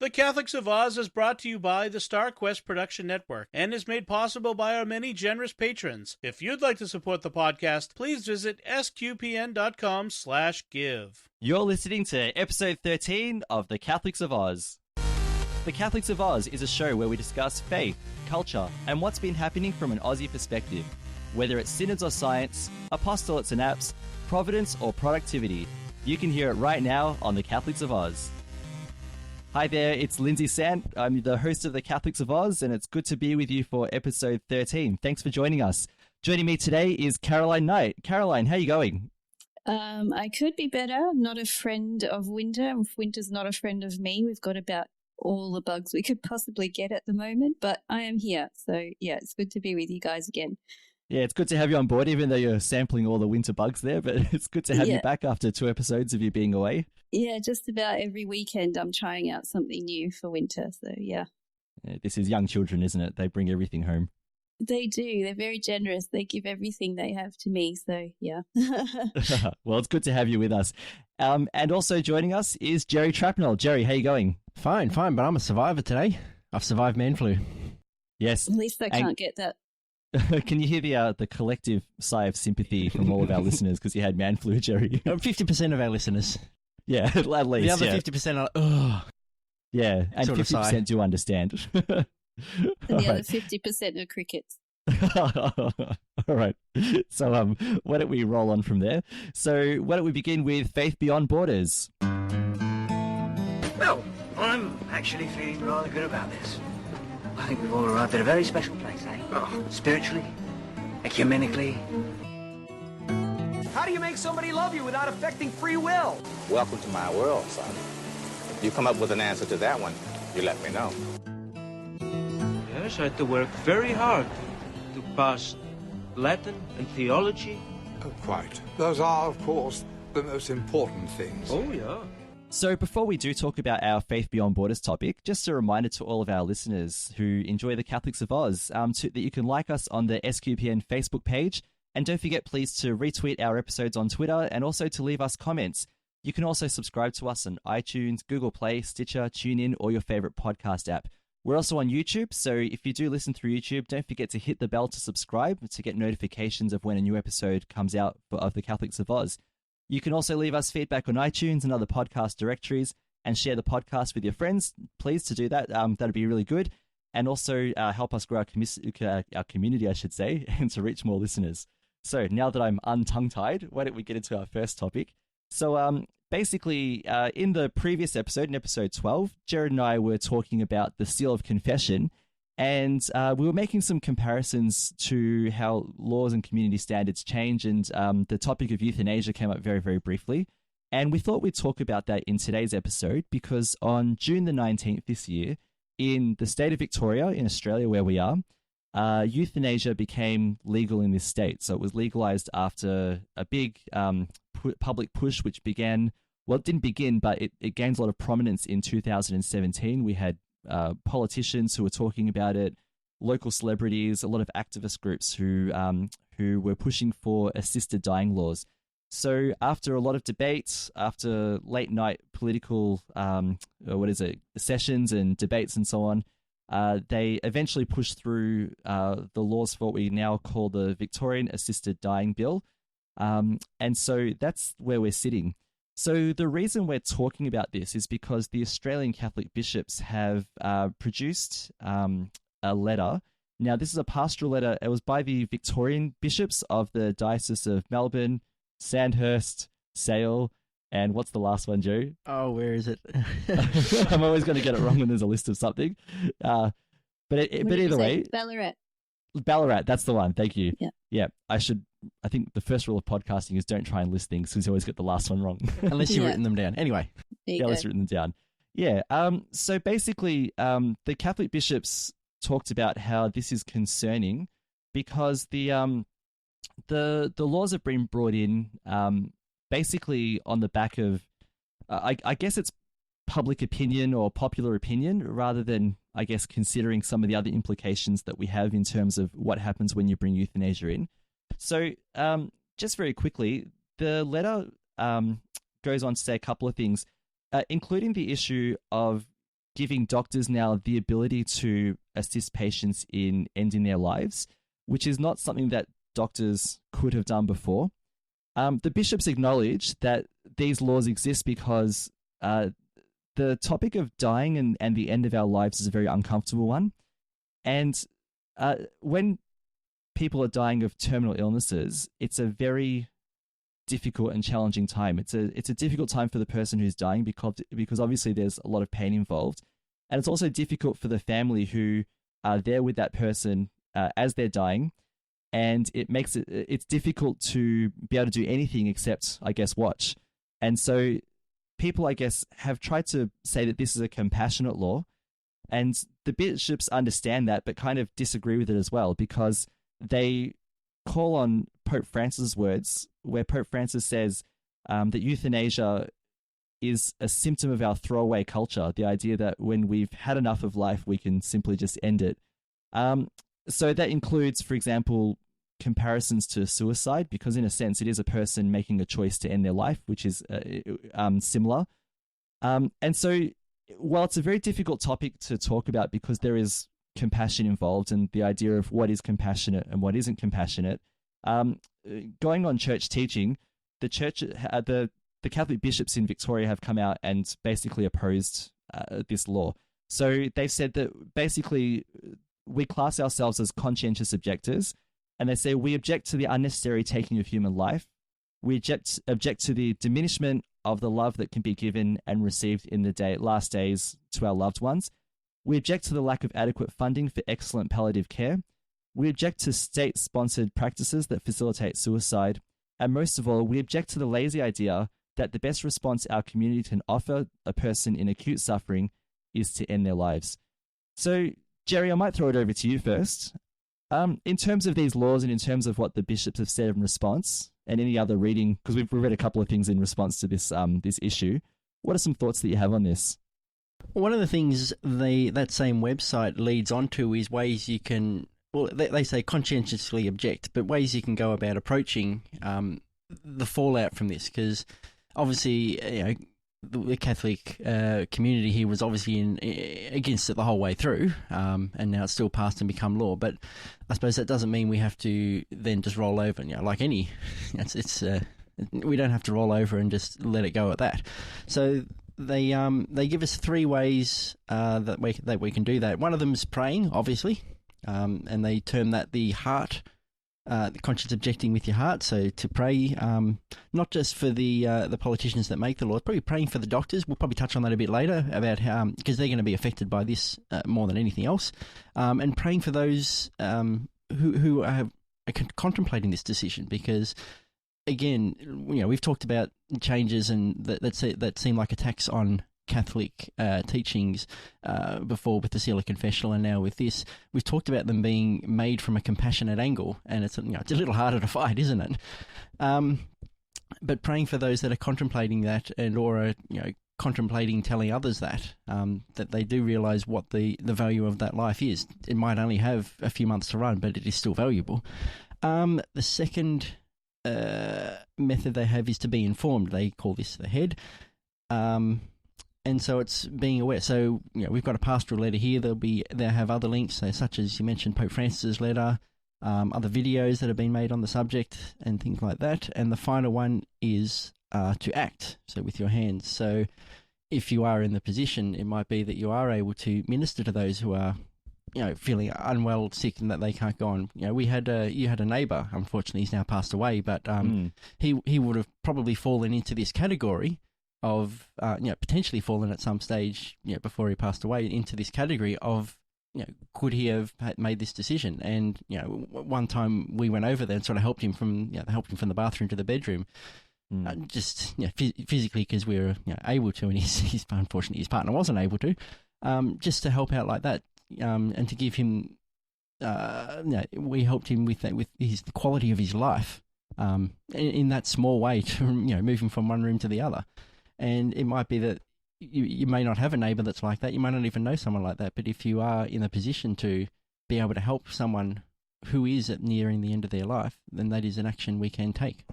The Catholics of Oz is brought to you by the Star Quest Production Network and is made possible by our many generous patrons. If you'd like to support the podcast, please visit sqpn.com/give. You're listening to episode 13 of The Catholics of Oz. The Catholics of Oz is a show where we discuss faith, culture, and what's been happening from an Aussie perspective. Whether it's synods or science, apostolates and apps, providence or productivity, you can hear it right now on The Catholics of Oz. Hi there, it's Lindsay Sant. I'm the host of The Catholics of Oz, and it's good to be with you for episode 13. Thanks for joining us. Joining me today is Caroline Knight. Caroline, how are you going? I could be better. I'm not a friend of winter. Winter's not a friend of me. We've got about all the bugs we could possibly get at the moment, but I am here. So, yeah, it's good to be with you guys again. Yeah, it's good to have you on board, even though you're sampling all the winter bugs there, but it's good to have you back after 2 episodes of you being away. Yeah, just about every weekend I'm trying out something new for winter, so yeah. This is young children, isn't it? They bring everything home. They do. They're very generous. They give everything they have to me, so yeah. Well, it's good to have you with us. And also joining us is Jerry Trapnell. Jerry, how you going? Fine, but I'm a survivor today. I've survived man flu. Yes. At least I can't get that. Can you hear the collective sigh of sympathy from all of our listeners because you had man flu, Jerry? 50% of our listeners. Yeah, at least. The other 50% are, ugh. Yeah, and sort 50% do understand. And the other 50% are crickets. All right. So why don't we roll on from there? So why don't we begin with Faith Beyond Borders? Well, I'm actually feeling rather good about this. I think we've all arrived at a very special place, eh? Oh. Spiritually, ecumenically. How do you make somebody love you without affecting free will? Welcome to my world, son. If you come up with an answer to that one, you let me know. Yes, I had to work very hard to pass Latin and theology. Oh, quite. Those are, of course, the most important things. Oh, yeah. So before we do talk about our Faith Beyond Borders topic, just a reminder to all of our listeners who enjoy the Catholics of Oz that you can like us on the SQPN Facebook page. And don't forget, please, to retweet our episodes on Twitter and also to leave us comments. You can also subscribe to us on iTunes, Google Play, Stitcher, TuneIn, or your favorite podcast app. We're also on YouTube, so if you do listen through YouTube, don't forget to hit the bell to subscribe to get notifications of when a new episode comes out of the Catholics of Oz. You can also leave us feedback on iTunes and other podcast directories and share the podcast with your friends. Please to do that. That'd be really good. And also help us grow our community, I should say, and to reach more listeners. So now that I'm untongue-tied, why don't we get into our first topic? So basically, in the previous episode, in episode 12, Jared and I were talking about the seal of confession, and we were making some comparisons to how laws and community standards change, and the topic of euthanasia came up very, very briefly. And we thought we'd talk about that in today's episode because on June the 19th this year, in the state of Victoria, in Australia where we are, euthanasia became legal in this state. So it was legalized after a big public push, which began, well, it didn't begin, but it gained a lot of prominence in 2017. We had politicians who were talking about it, local celebrities, a lot of activist groups who were pushing for assisted dying laws. So after a lot of debates, after late night political, sessions and debates and so on, they eventually pushed through the laws for what we now call the Victorian Assisted Dying Bill. And so that's where we're sitting. So the reason we're talking about this is because the Australian Catholic bishops have produced a letter. Now, this is a pastoral letter. It was by the Victorian bishops of the Diocese of Melbourne, Sandhurst, Sale, and what's the last one, Joe? Oh, where is it? I'm always going to get it wrong when there's a list of something. But either way. Ballarat, that's the one. Thank you. Yeah. I think the first rule of podcasting is don't try and list things because you always get the last one wrong. Unless you've written them down. Anyway. Unless you've written them down. Yeah. So basically, the Catholic bishops talked about how this is concerning because the laws have been brought in basically on the back of, I guess it's public opinion or popular opinion rather than, I guess, considering some of the other implications that we have in terms of what happens when you bring euthanasia in. So just very quickly, the letter goes on to say a couple of things, including the issue of giving doctors now the ability to assist patients in ending their lives, which is not something that doctors could have done before. The bishops acknowledge that these laws exist because the topic of dying and the end of our lives is a very uncomfortable one. And when people are dying of terminal illnesses, it's a very difficult and challenging time. It's a difficult time for the person who's dying because obviously there's a lot of pain involved. And it's also difficult for the family who are there with that person as they're dying. And it makes it's difficult to be able to do anything except, I guess, watch. And so people, I guess, have tried to say that this is a compassionate law. And the bishops understand that, but kind of disagree with it as well, because they call on Pope Francis' words, where Pope Francis says that euthanasia is a symptom of our throwaway culture, the idea that when we've had enough of life, we can simply just end it. So that includes, for example, comparisons to suicide, because in a sense, it is a person making a choice to end their life, which is similar. And so while it's a very difficult topic to talk about because there is compassion involved and the idea of what is compassionate and what isn't compassionate, going on church teaching, the Catholic bishops in Victoria have come out and basically opposed this law. So they've said that basically we class ourselves as conscientious objectors, and they say we object to the unnecessary taking of human life. We object to the diminishment of the love that can be given and received in the last days to our loved ones. We object to the lack of adequate funding for excellent palliative care. We object to state-sponsored practices that facilitate suicide. And most of all, we object to the lazy idea that the best response our community can offer a person in acute suffering is to end their lives. So, Jerry, I might throw it over to you first. In terms of these laws and in terms of what the bishops have said in response, and any other reading, because we've read a couple of things in response to this this issue, what are some thoughts that you have on this? One of the things that same website leads on to is ways you can, well, they say conscientiously object, but ways you can go about approaching the fallout from this, because obviously, the Catholic community here was obviously against it the whole way through, and now it's still passed and become law. But I suppose that doesn't mean we have to then just roll over. Like any, we don't have to roll over and just let it go at that. So they give us 3 ways that we can do that. One of them is praying, obviously, and they term that the heart. The conscience objecting with your heart, so to pray, not just for the politicians that make the laws, probably praying for the doctors. We'll probably touch on that a bit later about how, because they're going to be affected by this more than anything else, and praying for those who are contemplating this decision, because again, we've talked about changes and that seem like attacks on Catholic teachings before with the Seal of Confessional, and now with this, we've talked about them being made from a compassionate angle, and it's a little harder to fight, isn't it? But praying for those that are contemplating that and or are contemplating telling others that they do realise what the value of that life is. It might only have a few months to run, but it is still valuable. The second method they have is to be informed. They call this the head. And so it's being aware. So, we've got a pastoral letter here. They'll have other links, such as you mentioned, Pope Francis' letter, other videos that have been made on the subject and things like that. And the final one is to act, so with your hands. So if you are in the position, it might be that you are able to minister to those who are, feeling unwell, sick, and that they can't go on. You had a neighbour, unfortunately, he's now passed away, but he would have probably fallen into this category of potentially fallen at some stage before he passed away into this category of could he have made this decision. And one time we went over there and sort of helped him from the bathroom to the bedroom, just physically, because we were able to, and unfortunately his partner wasn't able to, just to help out like that, and to give him we helped him with that, with the quality of his life, in that small way, to moving from one room to the other. And it might be that you may not have a neighbour that's like that. You might not even know someone like that. But if you are in a position to be able to help someone who is at nearing the end of their life, then that is an action we can take.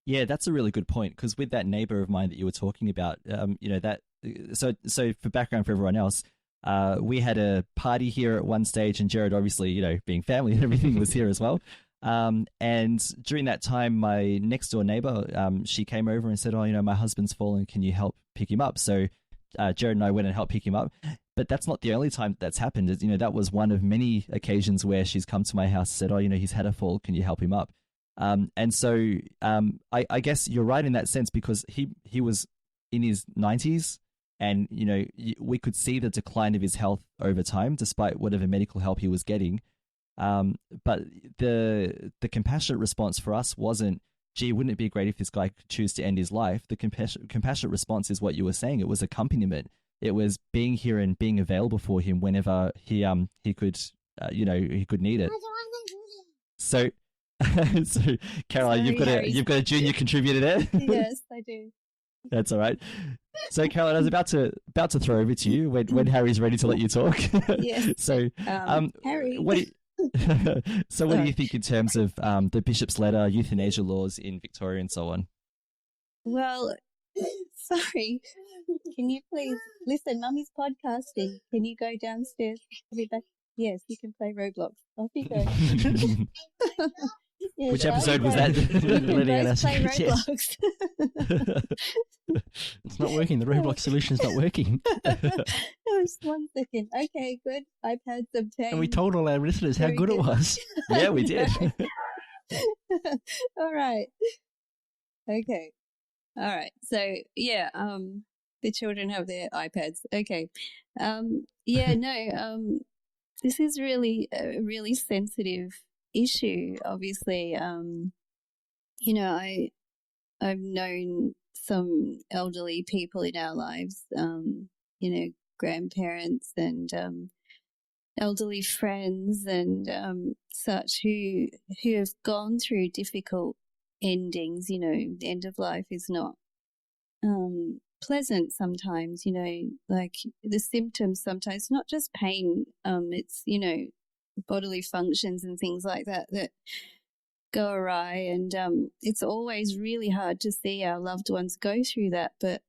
Yeah, that's a really good point, because with that neighbour of mine that you were talking about, that so for background for everyone else, we had a party here at one stage, and Jared, obviously, being family and everything, was here as well. And during that time, my next door neighbor, she came over and said, "Oh, my husband's fallen. Can you help pick him up?" So Jared and I went and helped pick him up. But that's not the only time that's happened. That was one of many occasions where she's come to my house and said, "Oh, he's had a fall. Can you help him up?" And so I guess you're right in that sense, because he was in his 90s, and we could see the decline of his health over time, despite whatever medical help he was getting. But the compassionate response for us wasn't, "Gee, wouldn't it be great if this guy could choose to end his life?" The compassionate response is what you were saying. It was accompaniment. It was being here and being available for him whenever he could he could need it. So Caroline, you've got a junior contributor there. Yes, I do. That's all right. So Caroline, I was about to throw over to you when Harry's ready to let you talk. Yes. So Harry. what do you think in terms of the bishop's letter, euthanasia laws in Victoria, and so on? Well, sorry. Can you please listen? Mummy's podcasting. Can you go downstairs? I'll be back. Yes, you can play Roblox. Off you go. Yes, which episode was that? Play Roblox. It's not working. The Roblox solution's not working. Just 1 second. Okay, good. iPads obtained. And we told all our listeners how good it was. Yeah, we did. All right. Okay. All right. So yeah, the children have their iPads. Okay. This is really a really sensitive issue. Obviously, I've known some elderly people in our lives, grandparents and elderly friends and such who have gone through difficult endings. The end of life is not pleasant sometimes, like the symptoms sometimes, not just pain, it's, bodily functions and things like that go awry. And it's always really hard to see our loved ones go through that. But,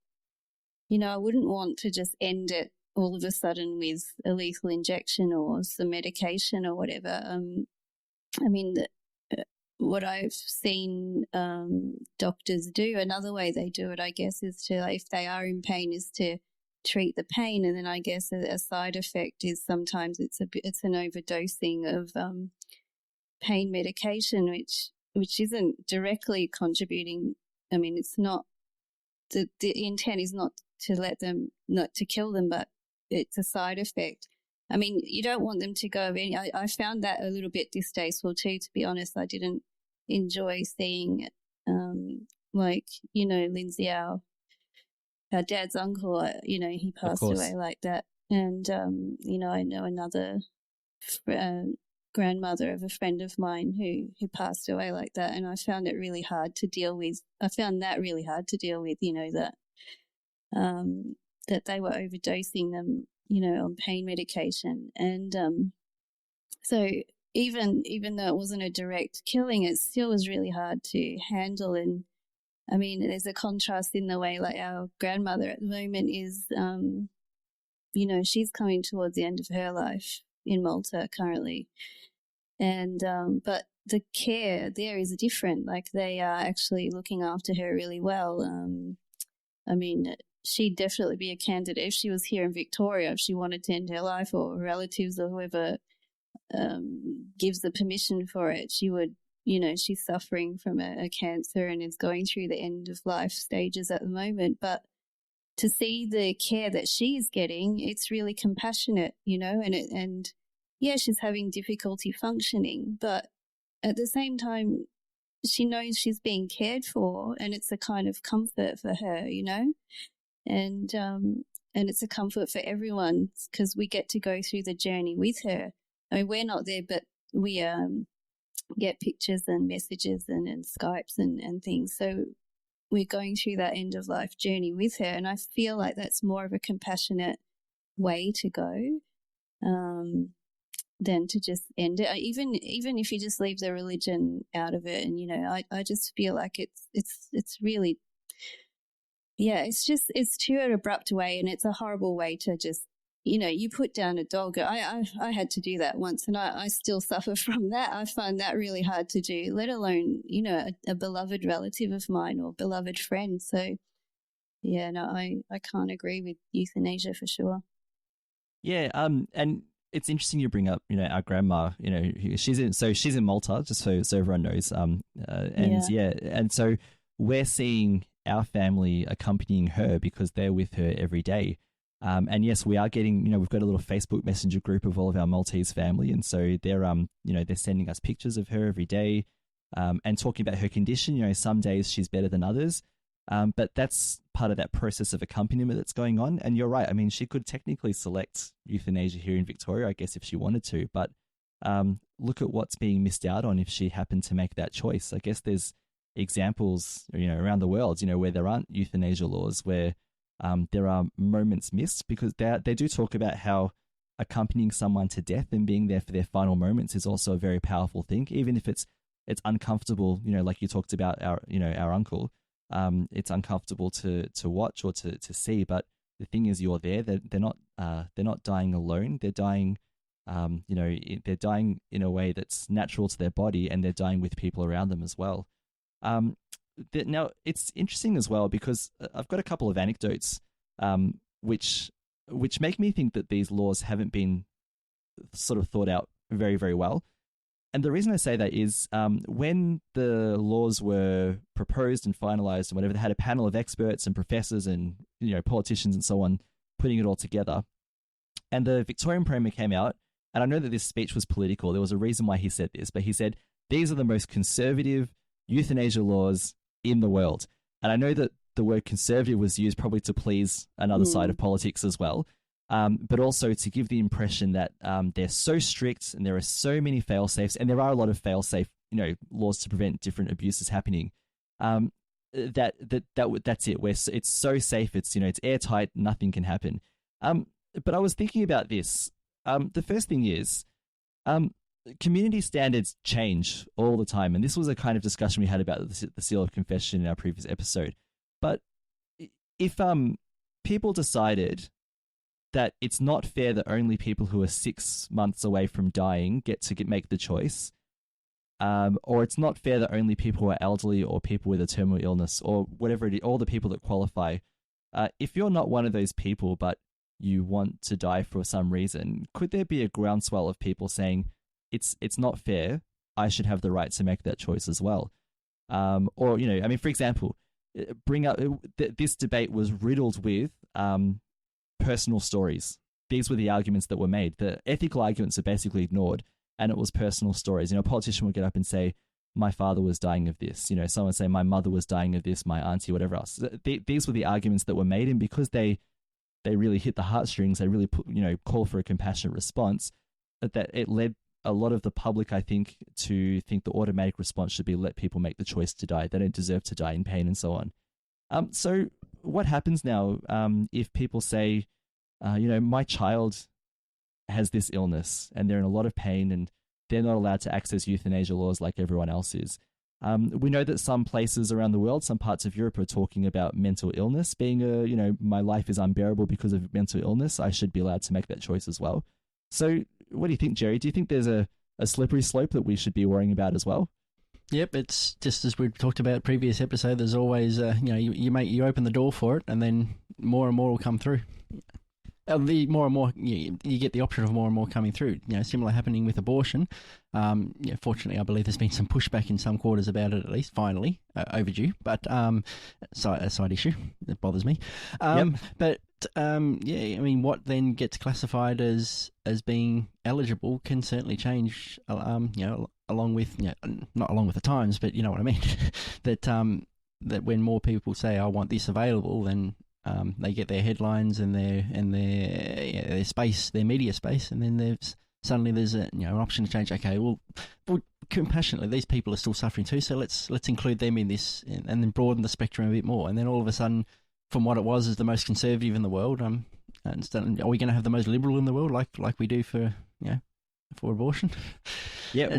I wouldn't want to just end it all of a sudden with a lethal injection or some medication or whatever. What I've seen doctors do, another way they do it, I guess, is to, if they are in pain, is to treat the pain. And then I guess a side effect is sometimes it's an overdosing of pain medication, which isn't directly contributing. It's not, the intent is not to not to kill them, but it's a side effect. You don't want them to go. I found that a little bit distasteful too, to be honest. I didn't enjoy seeing, Lindsay, our dad's uncle, he passed away like that. And, I know another grandmother of a friend of mine who passed away like that. And I found it really hard to deal with. That, that they were overdosing them, on pain medication. And so even though it wasn't a direct killing, it still was really hard to handle. And there's a contrast in the way, like our grandmother at the moment is, she's coming towards the end of her life in Malta currently. And but the care there is different. Like they are actually looking after her really well. She'd definitely be a candidate if she was here in Victoria, if she wanted to end her life, or relatives or whoever gives the permission for it. She would, she's suffering from a cancer and is going through the end of life stages at the moment. But to see the care that she's getting, it's really compassionate, and she's having difficulty functioning, but at the same time, she knows she's being cared for, and it's a kind of comfort for her, and it's a comfort for everyone because we get to go through the journey with her. We're not there, but we get pictures and messages and Skypes and things. So we're going through that end of life journey with her, and I feel like that's more of a compassionate way to go than to just end it. Even if you just leave the religion out of it, and I just feel like it's really, Yeah, it's too an abrupt way, and it's a horrible way to just, you put down a dog. I had to do that once, and I still suffer from that. I find that really hard to do, let alone, a beloved relative of mine or beloved friend. So, yeah, no, I can't agree with euthanasia for sure. Yeah, and it's interesting you bring up, our grandma, she's in Malta, just so everyone knows. And so we're seeing our family accompanying her because they're with her every day. And yes, we are getting, we've got a little Facebook Messenger group of all of our Maltese family, and so they're sending us pictures of her every day, and talking about her condition. Some days she's better than others. But that's part of that process of accompaniment that's going on. And you're right. I mean, she could technically select euthanasia here in Victoria, I guess, if she wanted to. But look at what's being missed out on if she happened to make that choice. I guess there's examples, around the world, where there aren't euthanasia laws, where there are moments missed, because they do talk about how accompanying someone to death and being there for their final moments is also a very powerful thing, even if it's uncomfortable. Like you talked about our uncle. It's uncomfortable to watch or to see, but the thing is, you're there. They're not dying alone. They're dying, they're dying in a way that's natural to their body, and they're dying with people around them as well. Now it's interesting as well, because I've got a couple of anecdotes, which make me think that these laws haven't been sort of thought out very, very well. And the reason I say that is when the laws were proposed and finalized and whatever, they had a panel of experts and professors and politicians and so on putting it all together. And the Victorian Premier came out, and I know that this speech was political. There was a reason why he said this, but he said, these are the most conservative euthanasia laws in the world. And I know that the word conservative was used probably to please another side of politics as well. But also to give the impression that they're so strict and there are so many fail-safes, and there are a lot of fail-safe, laws to prevent different abuses happening. That's it. Where it's so safe, it's airtight, nothing can happen. But I was thinking about this. The first thing is, community standards change all the time, and this was a kind of discussion we had about the seal of confession in our previous episode. But if people decided that it's not fair that only people who are 6 months away from dying get to make the choice, or it's not fair that only people who are elderly or people with a terminal illness or whatever it is, all the people that qualify, if you're not one of those people but you want to die for some reason, could there be a groundswell of people saying it's not fair, I should have the right to make that choice as well? Or, for example, bring up this debate was riddled with personal stories. These were the arguments that were made. The ethical arguments are basically ignored, and it was personal stories. A politician would get up and say, my father was dying of this. Someone would say, my mother was dying of this, my auntie, whatever else. These were the arguments that were made, and because they really hit the heartstrings, they really call for a compassionate response, that it led a lot of the public, I think, to think the automatic response should be let people make the choice to die. They don't deserve to die in pain and so on. So what happens now if people say, my child has this illness and they're in a lot of pain and they're not allowed to access euthanasia laws like everyone else is? We know that some places around the world, some parts of Europe, are talking about mental illness being my life is unbearable because of mental illness. I should be allowed to make that choice as well. So what do you think, Jerry? Do you think there's a slippery slope that we should be worrying about as well? Yep, it's just as we've talked about previous episode. There's always, you open the door for it, and then more and more will come through. The more and more you get the option of more and more coming through. Similar happening with abortion. Fortunately, I believe there's been some pushback in some quarters about it. At least, finally, overdue, but a side issue that bothers me. But what then gets classified as being eligible can certainly change. Along with not along with the times, but you know what I mean. that when more people say I want this available, then they get their headlines and their space, their media space, and then there's an option to change. Okay, well, compassionately, these people are still suffering too, so let's include them in this, and then broaden the spectrum a bit more. And then all of a sudden, from what it was as the most conservative in the world, are we going to have the most liberal in the world, like we do for abortion? Yeah.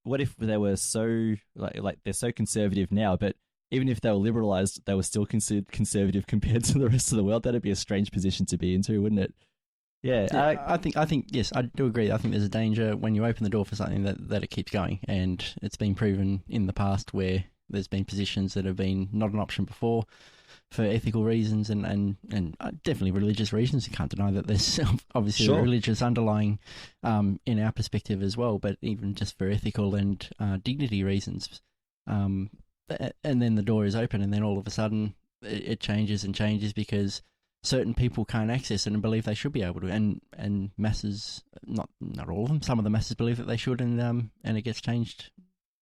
What if they were so like they're so conservative now, but even if they were liberalized, they were still considered conservative compared to the rest of the world. That'd be a strange position to be into, wouldn't it? Yeah, I think yes, I do agree. I think there's a danger when you open the door for something that it keeps going, and it's been proven in the past where there's been positions that have been not an option before for ethical reasons and definitely religious reasons. You can't deny that there's obviously a religious underlying in our perspective as well, but even just for ethical and dignity reasons. And then the door is open, and then all of a sudden it changes and changes because certain people can't access it and believe they should be able to, and masses, not all of them, some of the masses believe that they should, and it gets changed.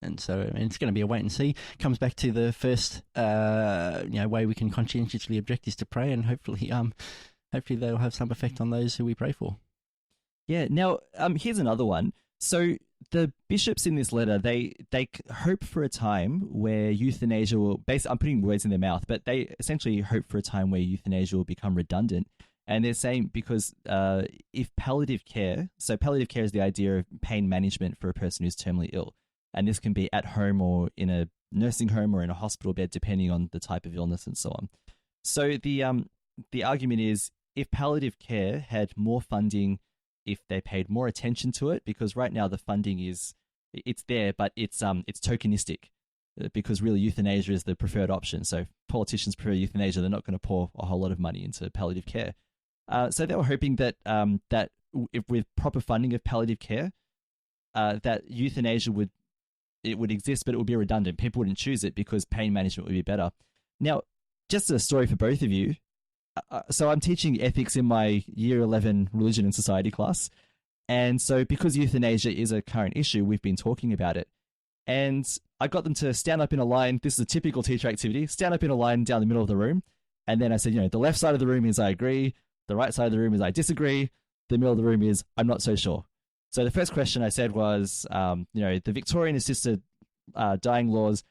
And so it's going to be a wait and see. Comes back to the first way we can conscientiously object is to pray, and hopefully they'll have some effect on those who we pray for. Yeah. Now, here's another one. So the bishops in this letter, they hope for a time where euthanasia will, basically, I'm putting words in their mouth, but they essentially hope for a time where euthanasia will become redundant. And they're saying because if palliative care, so palliative care is the idea of pain management for a person who's terminally ill. And this can be at home or in a nursing home or in a hospital bed, depending on the type of illness and so on. So the argument is if palliative care had more funding, if they paid more attention to it, because right now the funding it's there, but it's tokenistic, because really euthanasia is the preferred option. So if politicians prefer euthanasia, they're not going to pour a whole lot of money into palliative care. So they were hoping that that if with proper funding of palliative care, that euthanasia would exist, but it would be redundant. People wouldn't choose it because pain management would be better. Now, just a story for both of you. So I'm teaching ethics in my year 11 religion and society class. And so because euthanasia is a current issue, we've been talking about it. And I got them to stand up in a line. This is a typical teacher activity. Stand up in a line down the middle of the room. And then I said, the left side of the room is I agree. The right side of the room is I disagree. The middle of the room is I'm not so sure. So the first question I said was, the Victorian assisted dying laws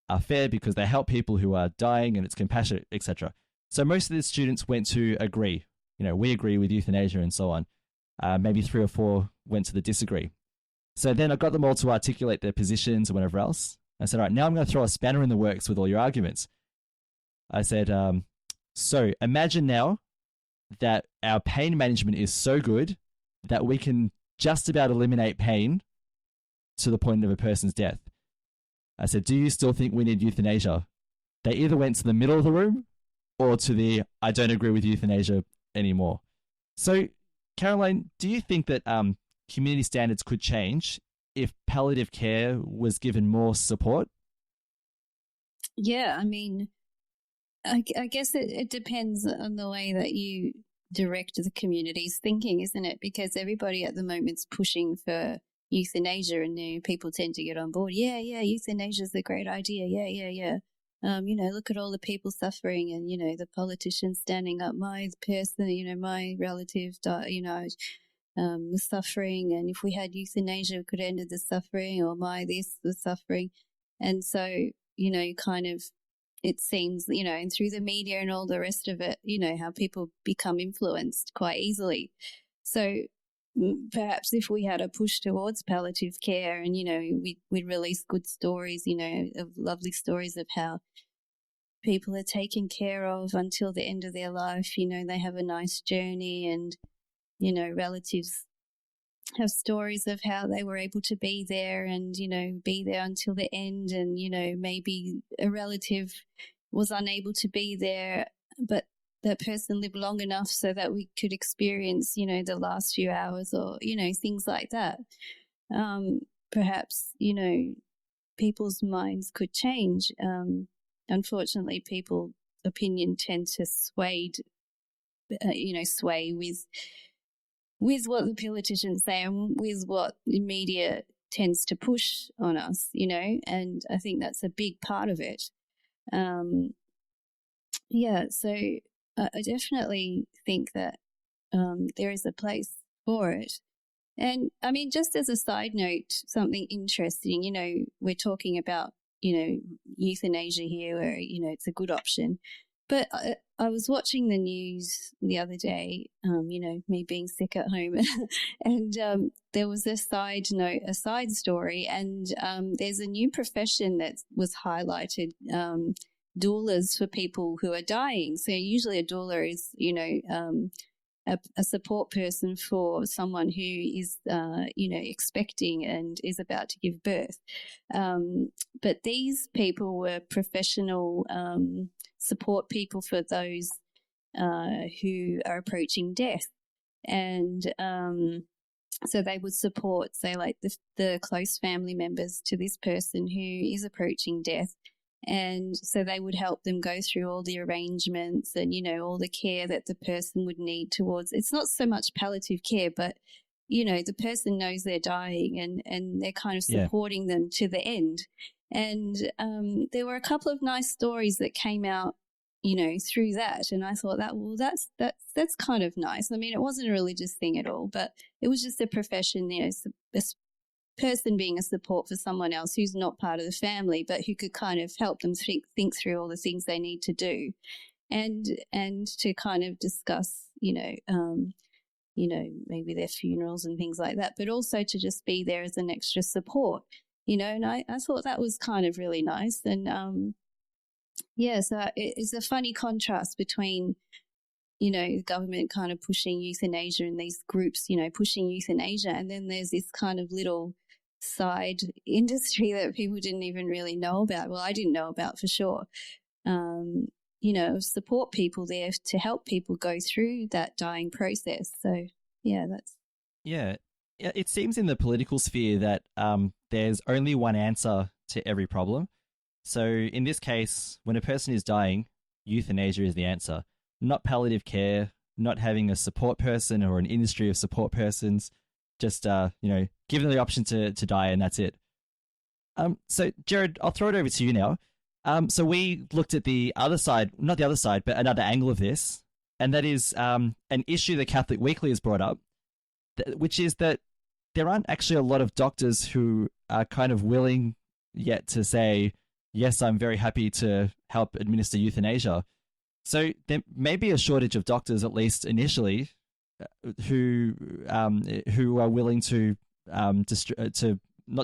are fair because they help people who are dying and it's compassionate, etc. So most of the students went to agree. We agree with euthanasia and so on. Maybe 3 or 4 went to the disagree. So then I got them all to articulate their positions and whatever else. I said, all right, now I'm going to throw a spanner in the works with all your arguments. I said, so imagine now that our pain management is so good that we can just about eliminate pain to the point of a person's death. I said, do you still think we need euthanasia? They either went to the middle of the room or to the I don't agree with euthanasia anymore. So, Caroline, do you think that community standards could change if palliative care was given more support? Yeah, I mean, I guess it depends on the way that you direct the community's thinking, isn't it? Because everybody at the moment's pushing for euthanasia, and people tend to get on board. Yeah, euthanasia is a great idea. Yeah. Look at all the people suffering, and the politicians standing up. My person, my relative, was suffering, and if we had euthanasia, we could end the suffering. Or this was suffering, and so kind of. It seems, and through the media and all the rest of it, how people become influenced quite easily. So perhaps if we had a push towards palliative care and, we'd release good stories, of lovely stories of how people are taken care of until the end of their life, they have a nice journey, and, relatives have stories of how they were able to be there and, be there until the end. And, maybe a relative was unable to be there, but that person lived long enough so that we could experience, the last few hours or, things like that. Perhaps, people's minds could change. Unfortunately, people's opinion tend to sway with what the politicians say and with what the media tends to push on us, and I think that's a big part of it. So I definitely think that there is a place for it. And I mean, just as a side note, something interesting, we're talking about, euthanasia here where, it's a good option. But I was watching the news the other day, me being sick at home, and there was a side story, and there's a new profession that was highlighted doulas for people who are dying. So usually a doula is, a support person for someone who is, expecting and is about to give birth. But these people were professional support people for those who are approaching death. And so they would support, say, like the close family members to this person who is approaching death. And so they would help them go through all the arrangements and, all the care that the person would need towards. It's not so much palliative care, but, the person knows they're dying and they're kind of supporting them to the end. And there were a couple of nice stories that came out, through that. And I thought that's kind of nice. I mean, it wasn't a religious thing at all, but it was just a profession, this person being a support for someone else who's not part of the family, but who could kind of help them think through all the things they need to do, and to kind of discuss, maybe their funerals and things like that, but also to just be there as an extra support, and I thought that was kind of really nice. And so it's a funny contrast between, the government kind of pushing euthanasia and these groups, pushing euthanasia. And then there's this kind of little side industry that people didn't even really know about. Well, I didn't know about for sure. Support people there to help people go through that dying process. So, that's. Yeah. It seems in the political sphere that there's only one answer to every problem. So in this case, when a person is dying, euthanasia is the answer. Not palliative care, not having a support person or an industry of support persons, just, give them the option to die and that's it. So Jared, I'll throw it over to you now. So we looked at the other side, not the other side, but another angle of this, and that is an issue that Catholic Weekly has brought up, which is that there aren't actually a lot of doctors who are kind of willing yet to say, yes, I'm very happy to help administer euthanasia. So there may be a shortage of doctors, at least initially, who are willing to not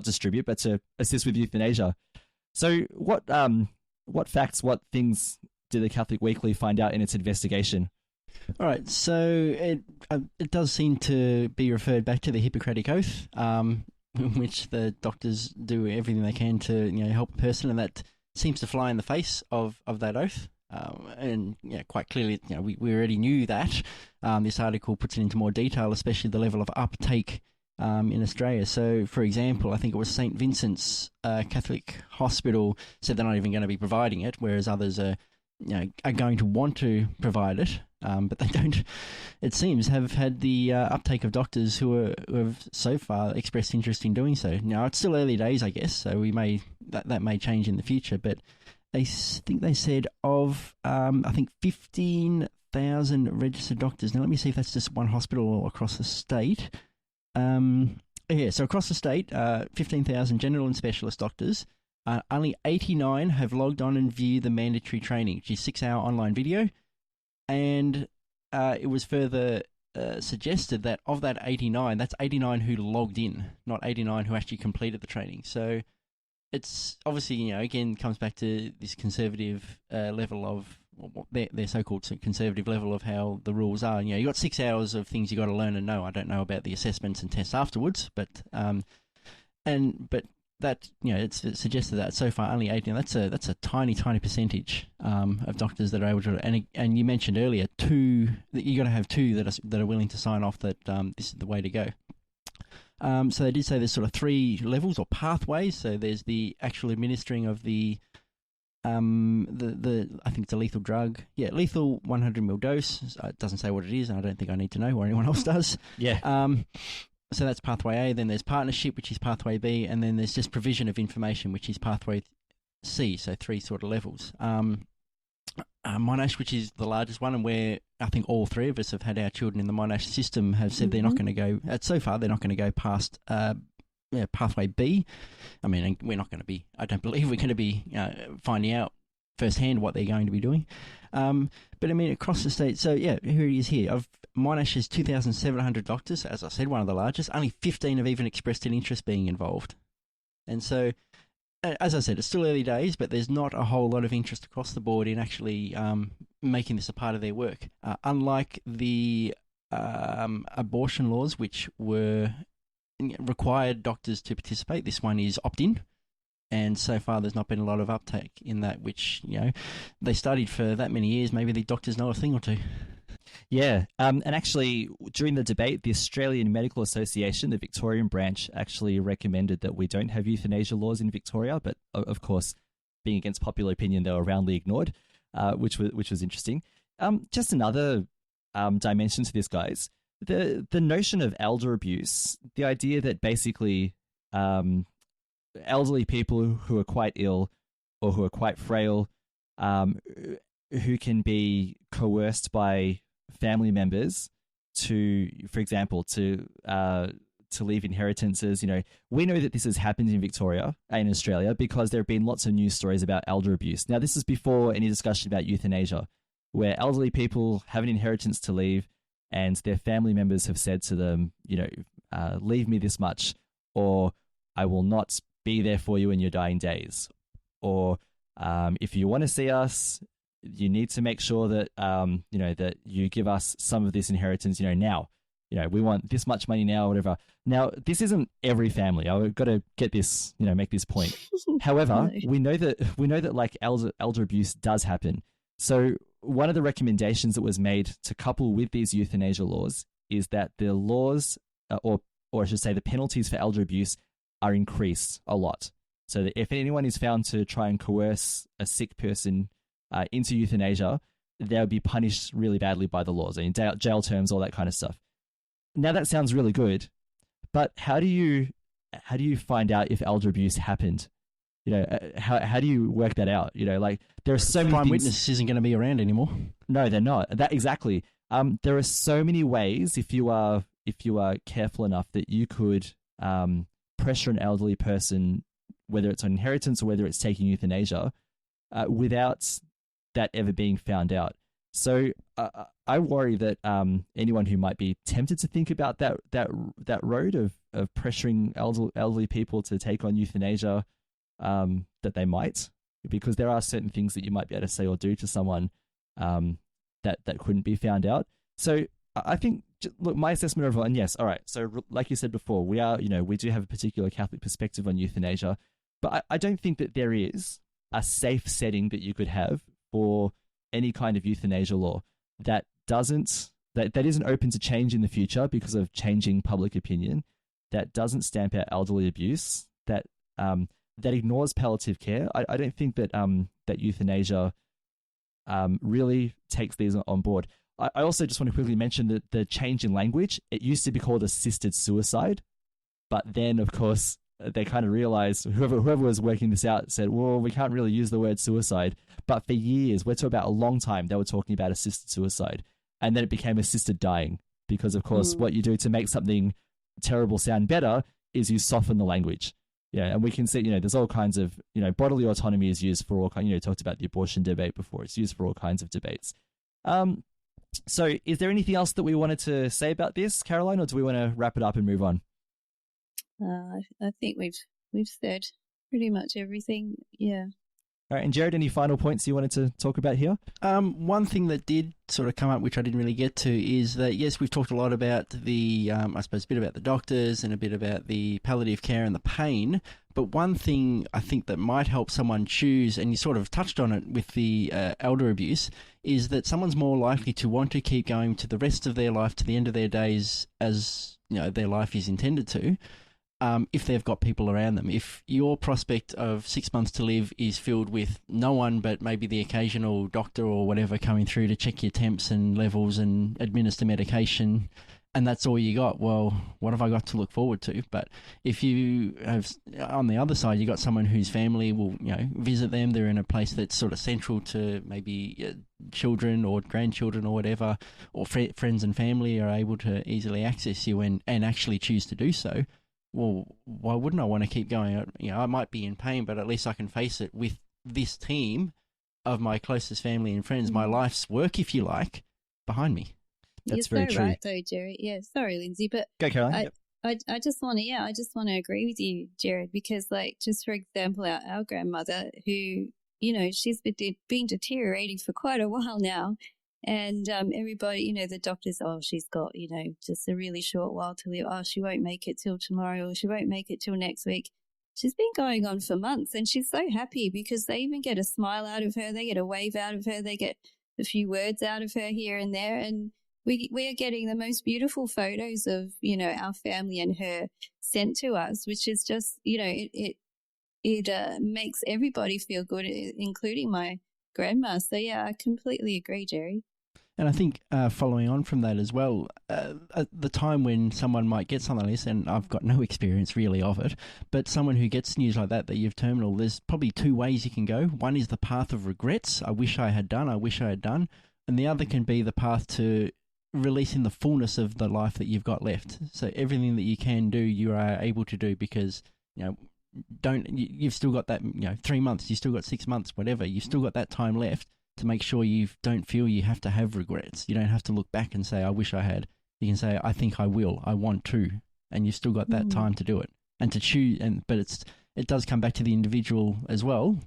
distribute, but to assist with euthanasia. So what facts, what things did the Catholic Weekly find out in its investigation? All right, so it does seem to be referred back to the Hippocratic Oath, in which the doctors do everything they can to help a person, and that seems to fly in the face of that oath. And quite clearly, we already knew that. This article puts it into more detail, especially the level of uptake in Australia. So, for example, I think it was St. Vincent's Catholic Hospital said they're not even going to be providing it, whereas others are going to want to provide it, but they don't, it seems, have had the uptake of doctors who have so far expressed interest in doing so. Now, it's still early days, I guess, so that may change in the future, but I think they said of, 15,000 registered doctors. Now, let me see if that's just one hospital or across the state. So across the state, 15,000 general and specialist doctors. Only 89 have logged on and viewed the mandatory training, which is 6-hour online video. And it was further suggested that of that 89, that's 89 who logged in, not 89 who actually completed the training. So it's obviously, again, comes back to this conservative level of their so-called conservative level of how the rules are. You got 6 hours of things you got to learn and know. I don't know about the assessments and tests afterwards, but that it's suggested that so far only 18. That's a tiny percentage of doctors that are able to. And you mentioned earlier that you got to have two that are willing to sign off that this is the way to go. So they did say there's sort of 3 levels or pathways. So there's the actual administering of the I think it's a lethal drug. Yeah, lethal 100 ml dose. It doesn't say what it is, and I don't think I need to know, or anyone else does. Yeah. So that's pathway A. Then there's partnership, which is pathway B, and then there's just provision of information, which is pathway C. So 3 sort of levels. Monash, which is the largest one, and where I think all 3 of us have had our children in the Monash system, have said they're not going to go. So far, they're not going to go past pathway B. I mean, we're not going to be. I don't believe we're going to be finding out firsthand what they're going to be doing. But I mean, across the state. So yeah, here it is here. Of Monash has 2,700 doctors. As I said, one of the largest. Only 15 have even expressed an interest being involved. And so as I said, it's still early days, but there's not a whole lot of interest across the board in actually making this a part of their work. Unlike the abortion laws, which required doctors to participate, this one is opt-in. And so far, there's not been a lot of uptake in that, which, they studied for that many years. Maybe the doctors know a thing or two. Yeah, and actually, during the debate, the Australian Medical Association, the Victorian branch, actually recommended that we don't have euthanasia laws in Victoria, but of course, being against popular opinion, they were roundly ignored, which was interesting. Just another dimension to this, guys. The notion of elder abuse, the idea that basically elderly people who are quite ill or who are quite frail, who can be coerced by family members to, for example, to leave inheritances. We know that this has happened in Victoria and in Australia because there have been lots of news stories about elder abuse. Now, this is before any discussion about euthanasia, where elderly people have an inheritance to leave and their family members have said to them, leave me this much, or I will not be there for you in your dying days. Or if you want to see us, you need to make sure that, that you give us some of this inheritance, now. We want this much money now, whatever. Now, this isn't every family. I've got to get this, make this point. However, we know that like elder abuse does happen. So one of the recommendations that was made to couple with these euthanasia laws is that the laws, or I should say the penalties for elder abuse are increased a lot. So that if anyone is found to try and coerce a sick person into euthanasia, they'll be punished really badly by the laws, jail terms, all that kind of stuff. Now that sounds really good, but how do you find out if elder abuse happened? How do you work that out? Like there are so many prime things... witness isn't going to be around anymore. No, they're not. That exactly. There are so many ways if you are careful enough that you could pressure an elderly person, whether it's on inheritance or whether it's taking euthanasia, without that ever being found out. So I worry that anyone who might be tempted to think about that road of pressuring elderly people to take on euthanasia, that they might, because there are certain things that you might be able to say or do to someone that couldn't be found out. So I think, look, my assessment overall, and yes, all right. So like you said before, we do have a particular Catholic perspective on euthanasia, but I don't think that there is a safe setting that you could have for any kind of euthanasia law that isn't open to change in the future because of changing public opinion, that doesn't stamp out elderly abuse, that ignores palliative care. I don't think that that euthanasia really takes these on board. I also just want to quickly mention that the change in language, it used to be called assisted suicide, but then of course they kind of realized, whoever was working this out said, well, we can't really use the word suicide. But for years, we're talking about a long time, they were talking about assisted suicide. And then it became assisted dying because, of course, what you do to make something terrible sound better is you soften the language. Yeah, and we can see, there's all kinds of, bodily autonomy is used for all kinds, talked about the abortion debate before. It's used for all kinds of debates. So is there anything else that we wanted to say about this, Caroline, or do we want to wrap it up and move on? I think we've said pretty much everything. Yeah. All right, and Jared, any final points you wanted to talk about here? One thing that did sort of come up, which I didn't really get to, is that, yes, we've talked a lot about the, I suppose, a bit about the doctors and a bit about the palliative care and the pain, but one thing I think that might help someone choose, and you sort of touched on it with the elder abuse, is that someone's more likely to want to keep going to the rest of their life, to the end of their days, as their life is intended to, if they've got people around them. If your prospect of 6 months to live is filled with no one but maybe the occasional doctor or whatever coming through to check your temps and levels and administer medication, and that's all you got, well, what have I got to look forward to? But if you have, on the other side, you got someone whose family will, visit them, they're in a place that's sort of central to maybe children or grandchildren or whatever, or friends and family are able to easily access you and actually choose to do so, well, why wouldn't I want to keep going? I might be in pain, but at least I can face it with this team of my closest family and friends, my life's work, if you like, behind me. That's You're very so true. right, though, Jerry. Yeah, sorry, Lindsay, but Go, Caroline. I just want to agree with you, Jared, because like, just for example, our grandmother who, she's been deteriorating for quite a while now. And everybody, the doctors, she's got, just a really short while to live. Oh, she won't make it till tomorrow, or she won't make it till next week. She's been going on for months, and she's so happy because they even get a smile out of her. They get a wave out of her. They get a few words out of her here and there. And we are getting the most beautiful photos of, our family and her sent to us, which is just, it makes everybody feel good, including my grandma. So, yeah, I completely agree, Jerry. And I think following on from that as well, at the time when someone might get something like this, and I've got no experience really of it, but someone who gets news like that you've terminal, there's probably two ways you can go. One is the path of regrets. I wish I had done. And the other can be the path to releasing the fullness of the life that you've got left. So everything that you can do, you are able to do because, you've still got that, 3 months, you've still got 6 months, whatever, you've still got that time left to make sure you don't feel you have to have regrets. You don't have to look back and say, I wish I had. You can say, I think I will, I want to, and you've still got that time to do it and to choose. But it does come back to the individual as well,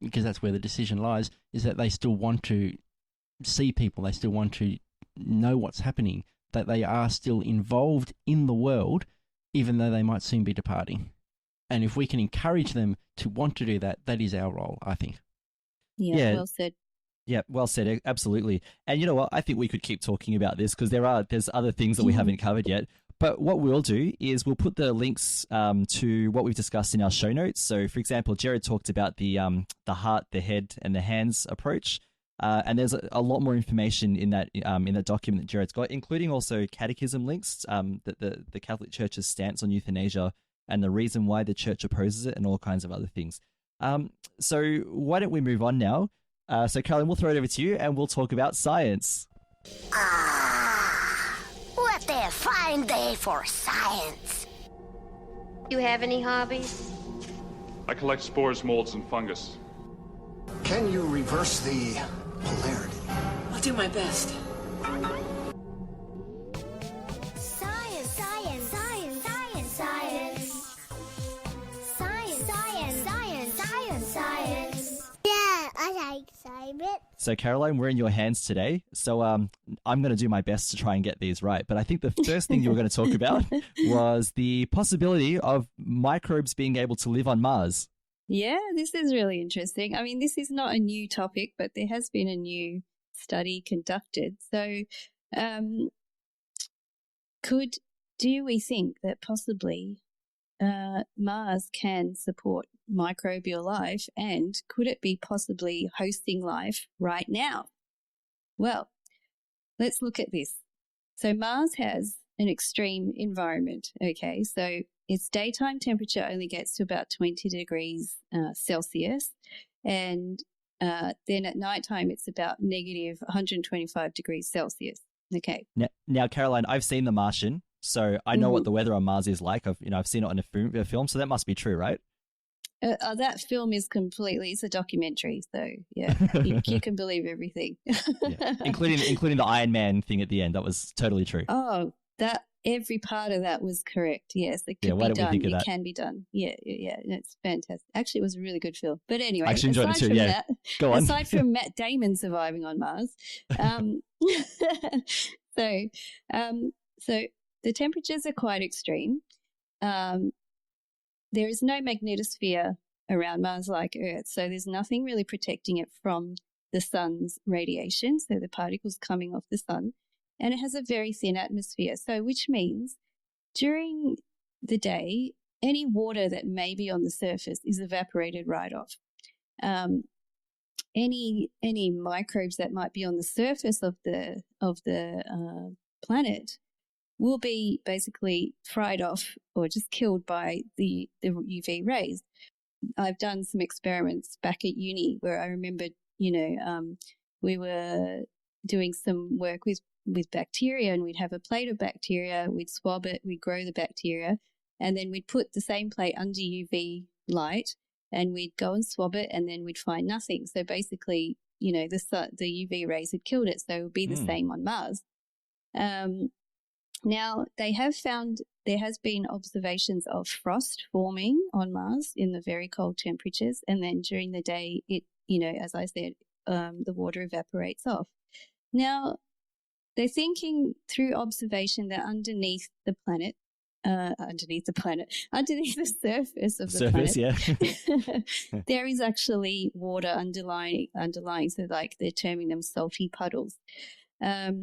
because that's where the decision lies, is that they still want to see people, they still want to know what's happening, that they are still involved in the world, even though they might soon be departing. And if we can encourage them to want to do that, that is our role, I think. Yeah, well said. Yeah, well said. Absolutely. And you know what? I think we could keep talking about this because there's other things that we haven't covered yet. But what we'll do is we'll put the links to what we've discussed in our show notes. So, for example, Jared talked about the heart, the head, and the hands approach. And there's a lot more information in that document that Jared's got, including also catechism links, that the Catholic Church's stance on euthanasia and the reason why the Church opposes it, and all kinds of other things. So why don't we move on now? So Caroline, we'll throw it over to you, and we'll talk about science. What a fine day for science. You have any hobbies? I collect spores, molds, and fungus. Can you reverse the polarity? I'll do my best. Science, science, science, science, science. Science, science, science, science, science. Yeah, I like science. So Caroline, we're in your hands today. So I'm going to do my best to try and get these right. But I think the first thing you were going to talk about was the possibility of microbes being able to live on Mars. Yeah, this is really interesting. I mean, this is not a new topic, but there has been a new study conducted. So do we think that possibly Mars can support microbial life, and could it be possibly hosting life right now? Well, let's look at this. So Mars has an extreme environment, okay? So its daytime temperature only gets to about 20 degrees Celsius, and then at nighttime it's about negative 125 degrees Celsius, okay? Now, Caroline, I've seen The Martian, so I know what the weather on Mars is like. I've seen it on a film, so that must be true, right? That film is it's a documentary, so yeah, you can believe everything. Yeah. Including the Iron Man thing at the end. That was totally true. Oh, every part of that was correct. Yes, it can be done. It can be done. Yeah, it's fantastic. Actually, it was a really good film. But anyway, I actually enjoyed it too. Yeah, go on. Aside from Matt Damon surviving on Mars, so the temperatures are quite extreme. There is no magnetosphere around Mars like Earth, so there's nothing really protecting it from the sun's radiation, so the particles coming off the sun, and it has a very thin atmosphere, so which means during the day, any water that may be on the surface is evaporated right off. Any microbes that might be on the surface of the planet will be basically fried off or just killed by the UV rays. I've done some experiments back at uni where I remember, we were doing some work with bacteria, and we'd have a plate of bacteria, we'd swab it, we'd grow the bacteria, and then we'd put the same plate under UV light, and we'd go and swab it, and then we'd find nothing. So basically, the UV rays had killed it, so it would be the same on Mars. Now, they have found there has been observations of frost forming on Mars in the very cold temperatures, and then during the day, it, as I said, the water evaporates off. Now, they're thinking through observation that underneath the surface of the planet, yeah. there is actually water underlying. So, like, they're terming them salty puddles. Now,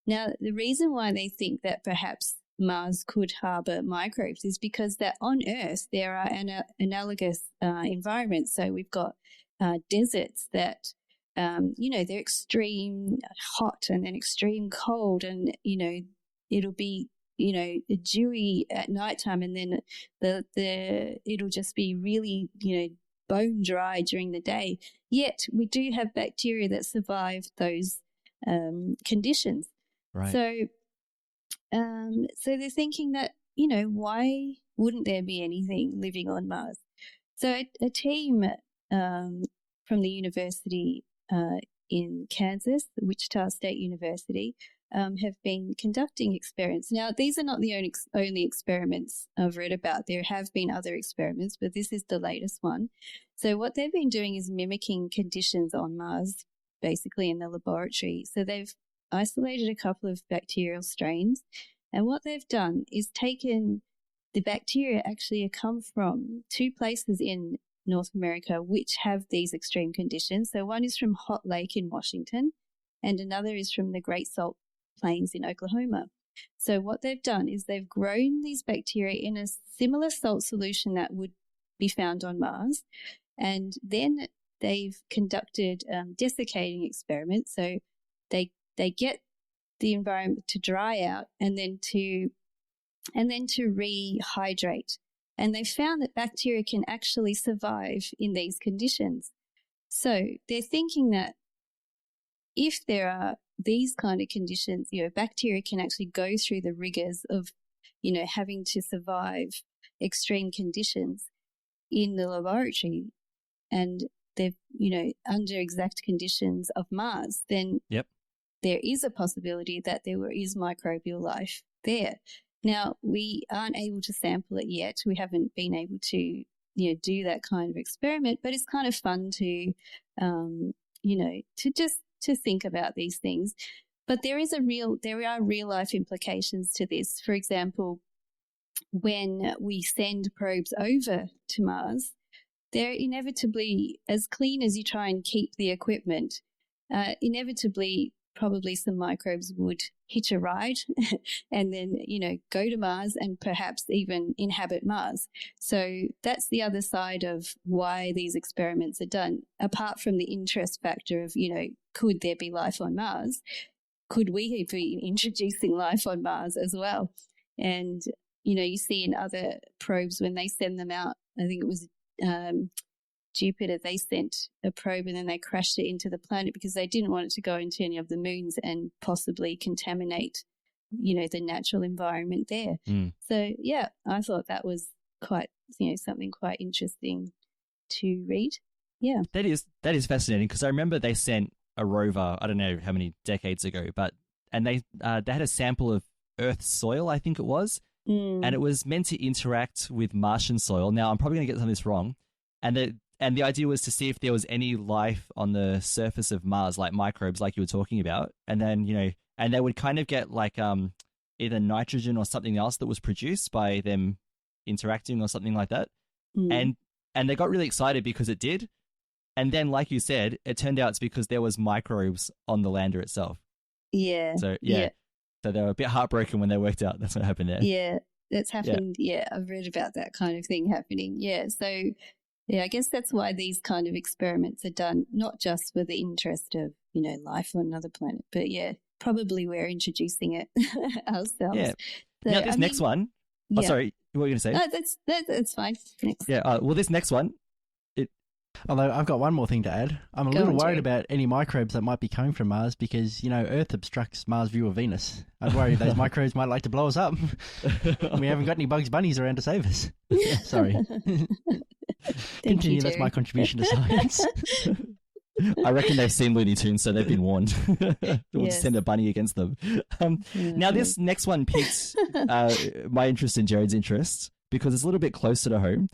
the reason why they think that perhaps Mars could harbor microbes is because that on Earth there are analogous environments. So we've got deserts that, they're extreme hot and then extreme cold, and, it'll be, dewy at nighttime, and then it'll just be really, bone dry during the day. Yet we do have bacteria that survive those conditions. Right. So they're thinking that, why wouldn't there be anything living on Mars? So a team from the university in Kansas, Wichita State University, have been conducting experiments. Now, these are not the only experiments I've read about. There have been other experiments, but this is the latest one. So what they've been doing is mimicking conditions on Mars, basically in the laboratory. So they've isolated a couple of bacterial strains, and what they've done is taken the bacteria actually come from two places in North America which have these extreme conditions. So one is from Hot Lake in Washington, and another is from the Great Salt Plains in Oklahoma. So what they've done is they've grown these bacteria in a similar salt solution that would be found on Mars, and then they've conducted desiccating experiments. So they get the environment to dry out and then to rehydrate. And they found that bacteria can actually survive in these conditions. So they're thinking that if there are these kind of conditions, bacteria can actually go through the rigors of, having to survive extreme conditions in the laboratory, and they're, under exact conditions of Mars, then there is a possibility that there is microbial life there. Now, we aren't able to sample it yet. We haven't been able to, do that kind of experiment, but it's kind of fun to, to think about these things. But there are real life implications to this. For example, when we send probes over to Mars, they're inevitably, as clean as you try and keep the equipment, inevitably probably some microbes would hitch a ride and then, go to Mars and perhaps even inhabit Mars. So that's the other side of why these experiments are done. Apart from the interest factor of, could there be life on Mars? Could we be introducing life on Mars as well? And, you see in other probes when they send them out, I think it was Jupiter, they sent a probe and then they crashed it into the planet because they didn't want it to go into any of the moons and possibly contaminate, the natural environment there. So, yeah, I thought that was quite, something quite interesting to read. Yeah. That is fascinating, because I remember they sent a rover, I don't know how many decades ago, and they had a sample of Earth's soil, I think it was, and it was meant to interact with Martian soil. Now, I'm probably going to get some of this wrong. And the idea was to see if there was any life on the surface of Mars, like microbes, like you were talking about. And then, and they would kind of get like either nitrogen or something else that was produced by them interacting or something like that. And they got really excited because it did. And then, like you said, it turned out it's because there was microbes on the lander itself. Yeah. So, yeah. So they were a bit heartbroken when they worked out that's what happened there. Yeah, that's happened. Yeah, I've read about that kind of thing happening. Yeah, so... yeah, I guess that's why these kind of experiments are done, not just for the interest of, life on another planet, but probably we're introducing it ourselves. Yeah. So, now this next one. Oh, sorry, what were you going to say? No, that's fine. Next. Yeah. Well, this next one. Although I've got one more thing to add. I'm a little worried about any microbes that might be coming from Mars because, Earth obstructs Mars' view of Venus. I'm worried those microbes might like to blow us up. We haven't got any Bugs Bunnies around to save us. Sorry. Continue, that's my contribution to science. I reckon they've seen Looney Tunes, so they've been warned. We'll just send a bunny against them. Now, this next one piqued my interest and Jared's interest because it's a little bit closer to home.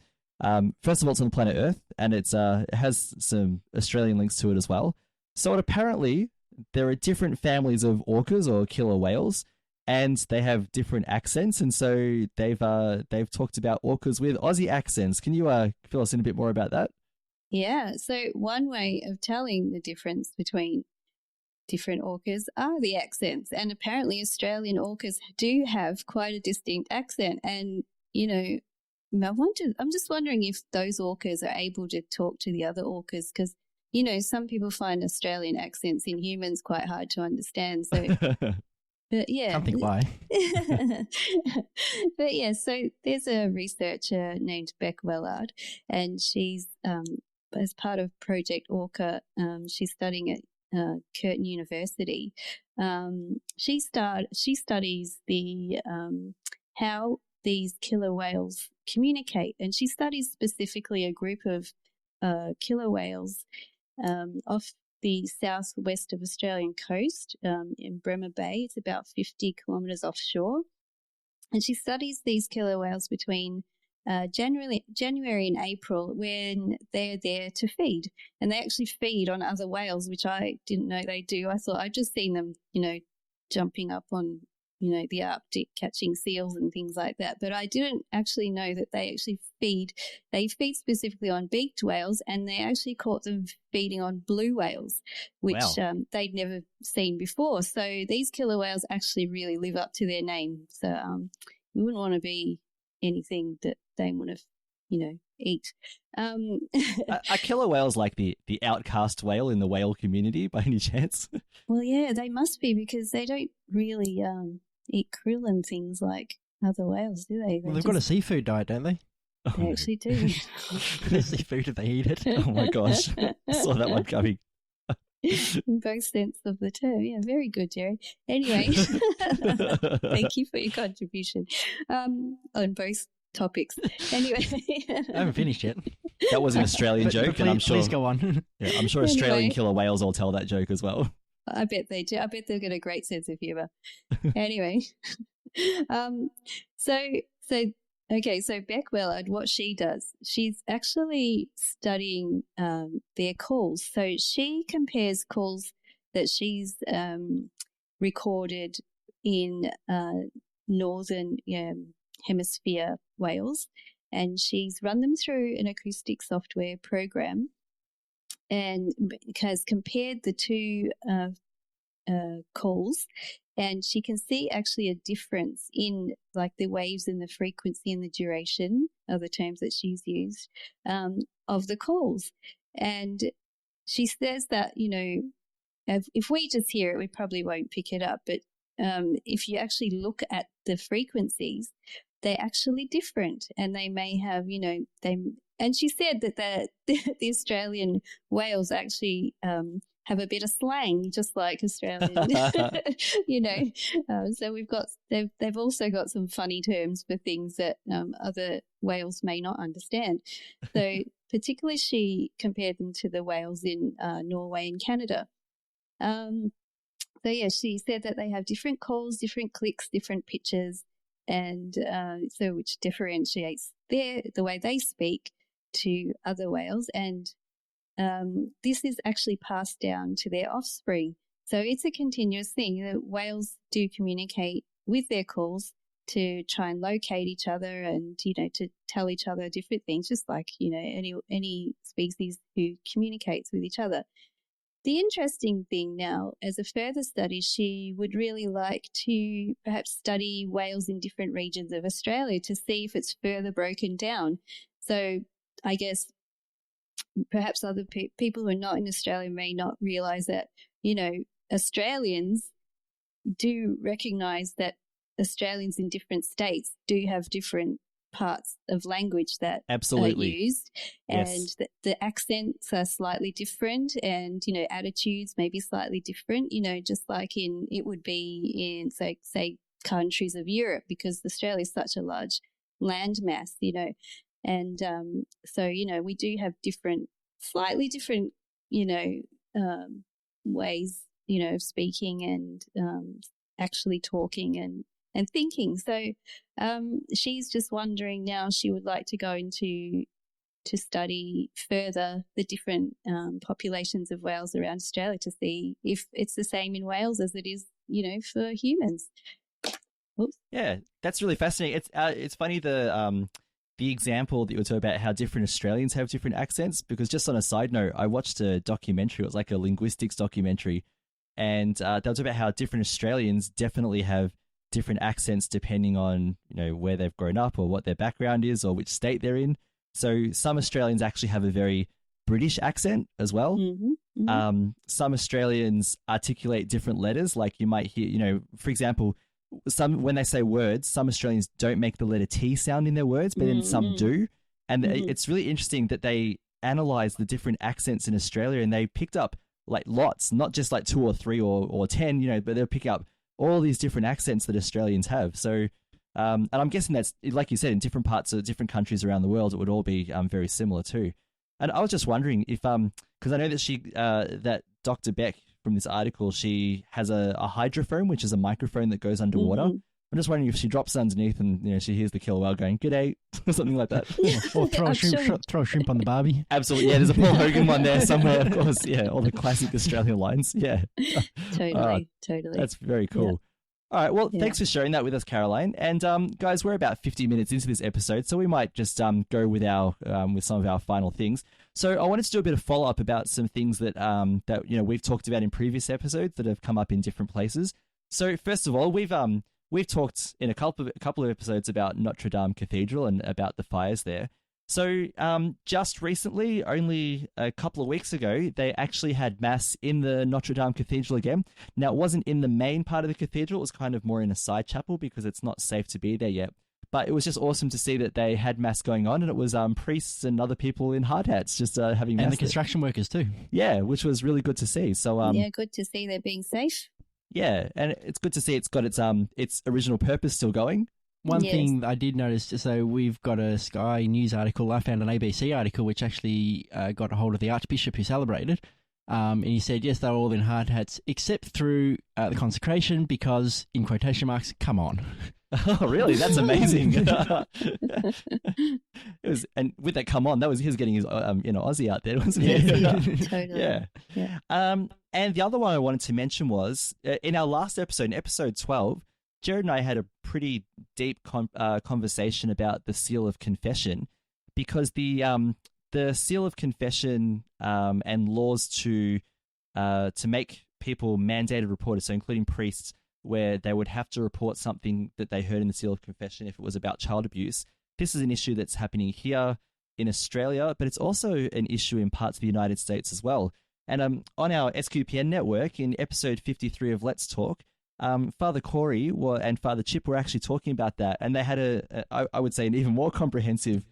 First of all, it's on the planet Earth, and it has some Australian links to it as well. So apparently, there are different families of orcas or killer whales, and they have different accents. And so they've talked about orcas with Aussie accents. Can you fill us in a bit more about that? Yeah, so one way of telling the difference between different orcas are the accents. And apparently Australian orcas do have quite a distinct accent. And, you know, I'm just wondering if those orcas are able to talk to the other orcas because, you know, some people find Australian accents in humans quite hard to understand. So, but yeah. Can't think why. But yeah, so there's a researcher named Beck Wellard, and she's as part of Project Orca, she's studying at Curtin University. She studies the how these killer whales communicate, and she studies specifically a group of killer whales off the southwest of Australian coast in Bremer Bay. It's about 50 kilometres offshore, and she studies these killer whales between January and April when they're there to feed. And they actually feed on other whales, which I didn't know they do. I thought I'd just seen them, you know, jumping up on, you know, the Arctic, catching seals and things like that. But I didn't actually know that they actually feed. They feed specifically on beaked whales, and they actually caught them feeding on blue whales, which they'd never seen before. So these killer whales actually really live up to their name. So you wouldn't want to be anything that they want to, you know, eat. Are killer whales like the outcast whale in the whale community by any chance? Well, yeah, they must be because they don't really eat krill and things like other whales, do they? Well, they've got a seafood diet, don't they? They actually do. Seafood if they eat it. Oh my gosh. I saw that one coming. In both sense of the term. Yeah, very good, Jerry. Anyway, thank you for your contribution on both topics. Anyway. I haven't finished yet. That was an Australian joke, please, and I'm sure. Please go on. Yeah, I'm sure Australian killer whales all tell that joke as well. I bet they do. I bet they've got a great sense of humour. Anyway, so Beck Wellard, what she does, she's actually studying their calls. So she compares calls that she's recorded in northern hemisphere whales, and she's run them through an acoustic software program and has compared the two calls, and she can see actually a difference in like the waves and the frequency and the duration are the terms that she's used of the calls. And she says that, you know, if we just hear it, we probably won't pick it up. But if you actually look at the frequencies, they're actually different, and they may have, you know, and she said that the Australian whales actually have a bit of slang, just like Australian, you know. So they've also got some funny terms for things that other whales may not understand. So particularly she compared them to the whales in Norway and Canada. So yeah, she said that they have different calls, different clicks, different pitches, and so which differentiates the way they speak to other whales, and this is actually passed down to their offspring. So it's a continuous thing. The whales do communicate with their calls to try and locate each other and, you know, to tell each other different things, just like, you know, any species who communicates with each other. The interesting thing now, as a further study, she would really like to perhaps study whales in different regions of Australia to see if it's further broken down. So I guess perhaps other people who are not in Australia may not realise that, you know, Australians do recognise that Australians in different states do have different parts of language that absolutely are used, yes. And the accents are slightly different, and, you know, attitudes may be slightly different, you know, just like it would be in say countries of Europe, because Australia is such a large landmass, you know. And so, you know, we do have slightly different ways, of speaking and actually talking and thinking. So she's just wondering now, she would like to go into to study further the different populations of whales around Australia to see if it's the same in whales as it is, for humans. Oops. Yeah, that's really fascinating. It's funny the example that you were talking about how different Australians have different accents, because just on a side note, I watched a documentary. It was like a linguistics documentary, and they were talking about how different Australians definitely have different accents depending on where they've grown up or what their background is or which state they're in. So some Australians actually have a very British accent as well. Mm-hmm, mm-hmm. Some Australians articulate different letters. Like you might hear, for example, when they say words, some Australians don't make the letter T sound in their words, but then some do. And it's really interesting that they analyze the different accents in Australia, and they picked up like lots, not just like 2 or 3 or 10, but they'll pick up all these different accents that Australians have. So, and I'm guessing that's, like you said, in different parts of different countries around the world, it would all be very similar too. And I was just wondering if, because I know that that Dr. Beck from this article, she has a hydrophone, which is a microphone that goes underwater. Mm-hmm. I'm just wondering if she drops underneath and she hears the killer whale going "G'day" or something like that, or throw a shrimp on the barbie. Absolutely, yeah. There's a Paul Hogan one there somewhere, of course. Yeah, all the classic Australian lines. Yeah, totally. That's very cool. Yeah. All right, well, thanks for sharing that with us, Caroline. And guys, we're about 50 minutes into this episode, so we might just go with with some of our final things. So I wanted to do a bit of follow up about some things that we've talked about in previous episodes that have come up in different places. So first of all, we've talked in a couple of episodes about Notre Dame Cathedral and about the fires there. So just recently, only a couple of weeks ago, they actually had Mass in the Notre Dame Cathedral again. Now, it wasn't in the main part of the cathedral. It was kind of more in a side chapel because it's not safe to be there yet. But it was just awesome to see that they had Mass going on, and it was priests and other people in hard hats just having Mass. And the construction workers too. Yeah, which was really good to see. So good to see they're being safe. Yeah, and it's good to see it's got its original purpose still going. One thing I did notice, so we've got a Sky News article, I found an ABC article, which actually got a hold of the Archbishop who celebrated, and he said, yes, they were all in hard hats, except through the consecration, because, in quotation marks, come on. Oh, really? That's amazing. It was, and with that come on, he was getting his Aussie out there, wasn't he? Totally. Yeah. And the other one I wanted to mention was, in our last episode, in episode 12, Jared and I had a pretty deep conversation about the seal of confession, because the seal of confession and laws to make people mandated reporters, so including priests, where they would have to report something that they heard in the seal of confession if it was about child abuse. This is an issue that's happening here in Australia, but it's also an issue in parts of the United States as well. And on our SQPN network, in episode 53 of Let's Talk, Father Corey and Father Chip were actually talking about that, and they had I would say, an even more comprehensive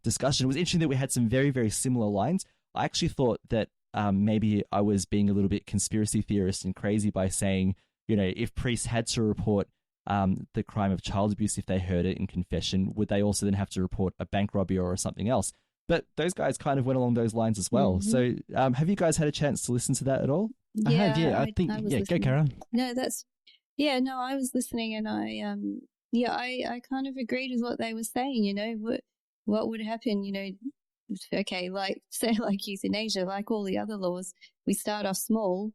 discussion. It was interesting that we had some very, very similar lines. I actually thought that maybe I was being a little bit conspiracy theorist and crazy by saying, if priests had to report the crime of child abuse if they heard it in confession, would they also then have to report a bank robbery or something else? But those guys kind of went along those lines as well. Mm-hmm. So have you guys had a chance to listen to that at all? Yeah, I have, yeah. I think, go, Kara. No, I was listening, and I kind of agreed with what they were saying. What would happen, okay, like euthanasia, like all the other laws, we start off small,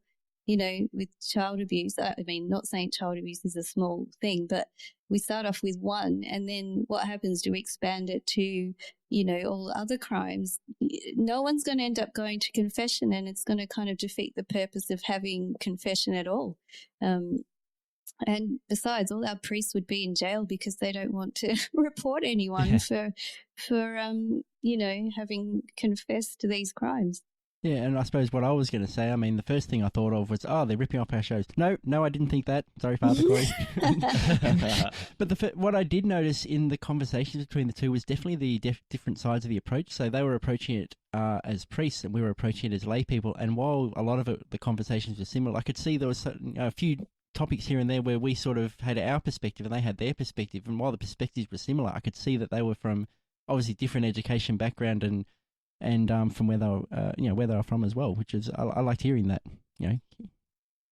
with child abuse. I mean, not saying child abuse is a small thing, but we start off with one, and then what happens? Do we expand it to, all other crimes? No one's going to end up going to confession, and it's going to kind of defeat the purpose of having confession at all. And besides, all our priests would be in jail because they don't want to report anyone for having confessed to these crimes. Yeah, and I suppose what I was going to say, I mean, the first thing I thought of was, they're ripping off our shows. No, I didn't think that. Sorry, Father Corey. But what I did notice in the conversations between the two was definitely the different sides of the approach. So they were approaching it as priests, and we were approaching it as lay people. And while a lot of the conversations were similar, I could see there was a few topics here and there where we sort of had our perspective and they had their perspective. And while the perspectives were similar, I could see that they were from obviously different education background and and from where they were from as well, which is I liked hearing that.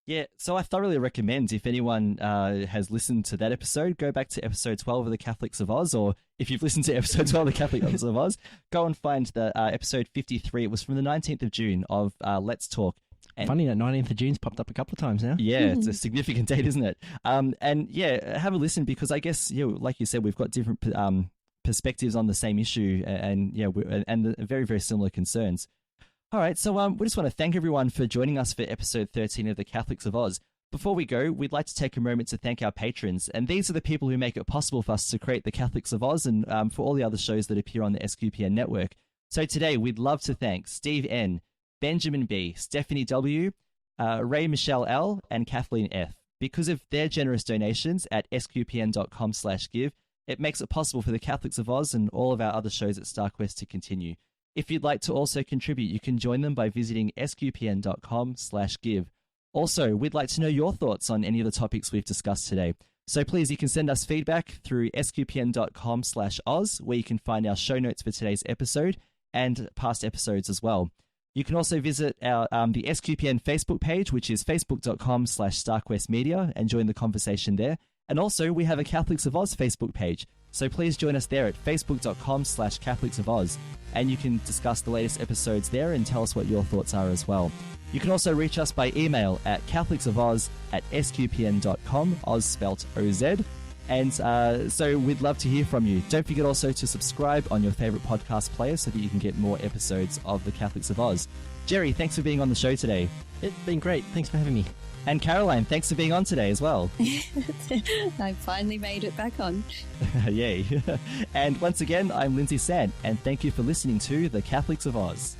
Yeah, so I thoroughly recommend, if anyone has listened to that episode, go back to episode 12 of the Catholics of Oz, or if you've listened to episode 12 of the Catholics of Oz, go and find the episode 53. It was from the 19th of June of Let's Talk. And funny that 19th of June's popped up a couple of times now. Yeah, it's a significant date, isn't it? And yeah, have a listen, because I guess, like you said, we've got different perspectives on the same issue, and and very, very similar concerns. All right, so we just want to thank everyone for joining us for episode 13 of the Catholics of Oz. Before we go, we'd like to take a moment to thank our patrons, and these are the people who make it possible for us to create the Catholics of Oz and for all the other shows that appear on the SQPN network. So today, we'd love to thank Steve N., Benjamin B., Stephanie W., Ray Michelle L., and Kathleen F. Because of their generous donations at sqpn.com/give, it makes it possible for the Catholics of Oz and all of our other shows at StarQuest to continue. If you'd like to also contribute, you can join them by visiting sqpn.com/give. Also, we'd like to know your thoughts on any of the topics we've discussed today. So please, you can send us feedback through sqpn.com/Oz, where you can find our show notes for today's episode and past episodes as well. You can also visit our the SQPN Facebook page, which is facebook.com/StarQuestMedia, and join the conversation there. And also, we have a Catholics of Oz Facebook page, so please join us there at facebook.com/Catholics of Oz, and you can discuss the latest episodes there and tell us what your thoughts are as well. You can also reach us by email at catholicsofOz@sqpn.com, Oz spelt OZ. And so we'd love to hear from you. Don't forget also to subscribe on your favorite podcast player so that you can get more episodes of the Catholics of Oz. Jerry, thanks for being on the show today. It's been great. Thanks for having me. And Caroline, thanks for being on today as well. I finally made it back on. Yay. And once again, I'm Lindsay Sant, and thank you for listening to the Catholics of Oz.